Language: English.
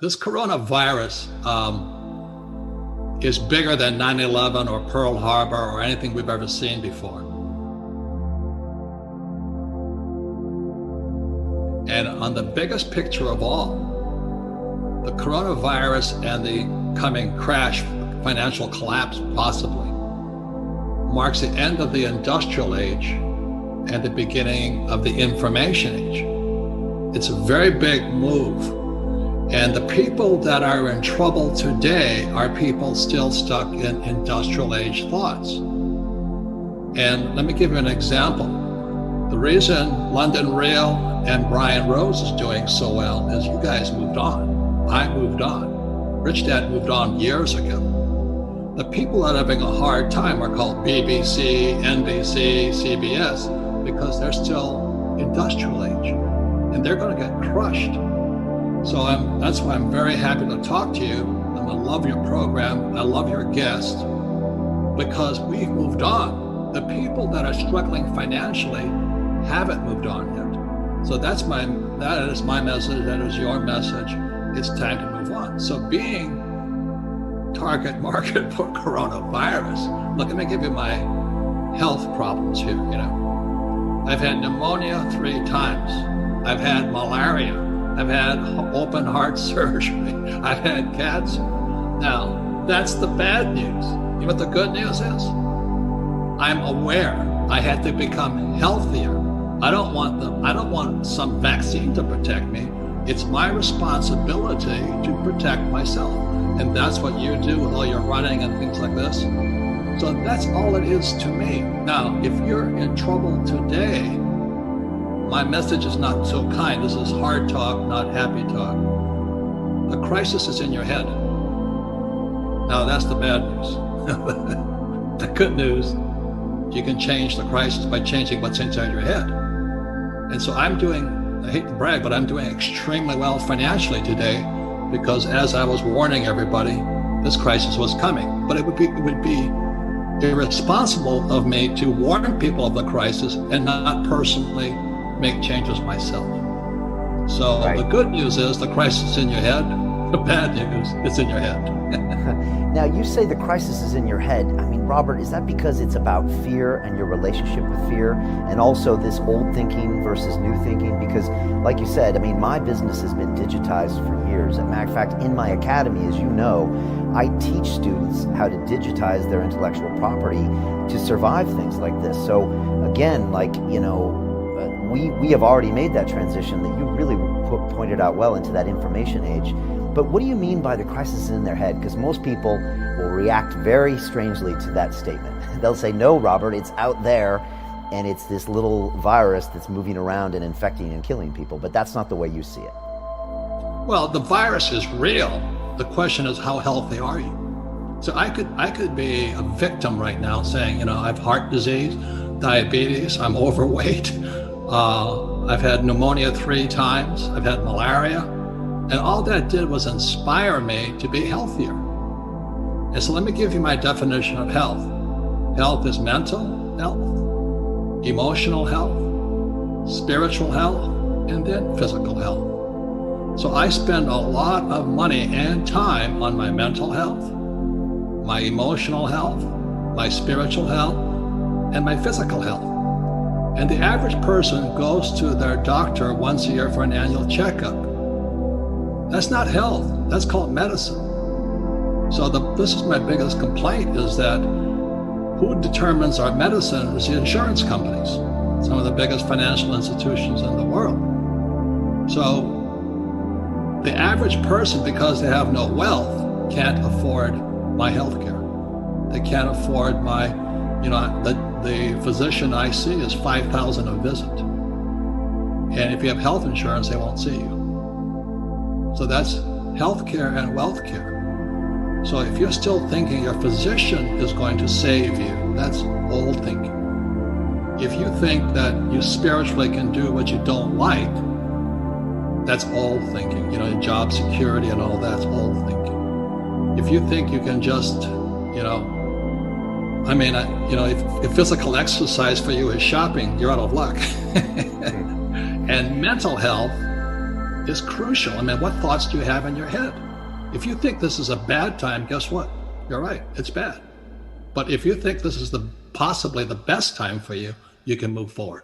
This coronavirus is bigger than 9/11 or Pearl Harbor or anything we've ever seen before. And on the biggest picture of all, the coronavirus and the coming crash, financial collapse possibly, marks the end of the industrial age and the beginning of the information age. It's a very big move. And the people that are in trouble today are people still stuck in industrial age thoughts. And let me give you an example. The reason London Real and Brian Rose is doing so well is you guys moved on. I moved on. Rich Dad moved on years ago. The people that are having a hard time are called BBC, NBC, CBS, because they're still industrial age and they're going to get crushed. So that's why I'm very happy to talk to you. I love your program. I love your guest because we've moved on. The people that are struggling financially haven't moved on yet. So that is my message. That is your message. It's time to move on. So being target market for coronavirus. Look, let me give you my health problems here. I've had pneumonia 3 times. I've had malaria. I've had open heart surgery. I've had cancer. Now, that's the bad news. You know what the good news is? I'm aware I had to become healthier. I don't want some vaccine to protect me. It's my responsibility to protect myself. And that's what you do with all your running and things like this. So that's all it is to me. Now, if you're in trouble today, my message is not so kind. This is hard talk, not happy talk. The crisis is in your head. Now that's the bad news. The good news, you can change the crisis by changing what's inside your head. And so I hate to brag, but I'm doing extremely well financially today because as I was warning everybody, this crisis was coming. But it would be irresponsible of me to warn people of the crisis and not personally make changes myself. So right. The good news is the crisis is in your head. The bad news, it's in your head. Now you say the crisis is in your head. I mean, Robert, is that because it's about fear and your relationship with fear and also this old thinking versus new thinking? Because like you said, I mean, my business has been digitized for years. As a matter of fact, in my academy, as you know, I teach students how to digitize their intellectual property to survive things like this. So again, we have already made that transition that you really pointed out well into that information age. But what do you mean by the crisis in their head? Because most people will react very strangely to that statement. They'll say, no, Robert, it's out there and it's this little virus that's moving around and infecting and killing people. But that's not the way you see it. Well, the virus is real. The question is, how healthy are you? So I could be a victim right now saying, I have heart disease, diabetes, I'm overweight. I've had pneumonia 3 times. I've had malaria. And all that did was inspire me to be healthier. And so let me give you my definition of health. Health is mental health, emotional health, spiritual health, and then physical health. So I spend a lot of money and time on my mental health, my emotional health, my spiritual health, and my physical health. And the average person goes to their doctor once a year for an annual checkup. That's not health, that's called medicine. So this is my biggest complaint, is that who determines our medicine is the insurance companies, some of the biggest financial institutions in the world. So the average person, because they have no wealth, can't afford my health care. They can't afford my, the physician I see is $5,000 a visit. And if you have health insurance, they won't see you. So that's healthcare and wealth care. So if you're still thinking your physician is going to save you, that's old thinking. If you think that you spiritually can do what you don't like, that's old thinking. Job security and all that's old thinking. If you think you can just, if physical exercise for you is shopping, you're out of luck. And mental health is crucial. I mean, what thoughts do you have in your head? If you think this is a bad time, guess what? You're right, it's bad. But if you think this is possibly the best time for you, you can move forward.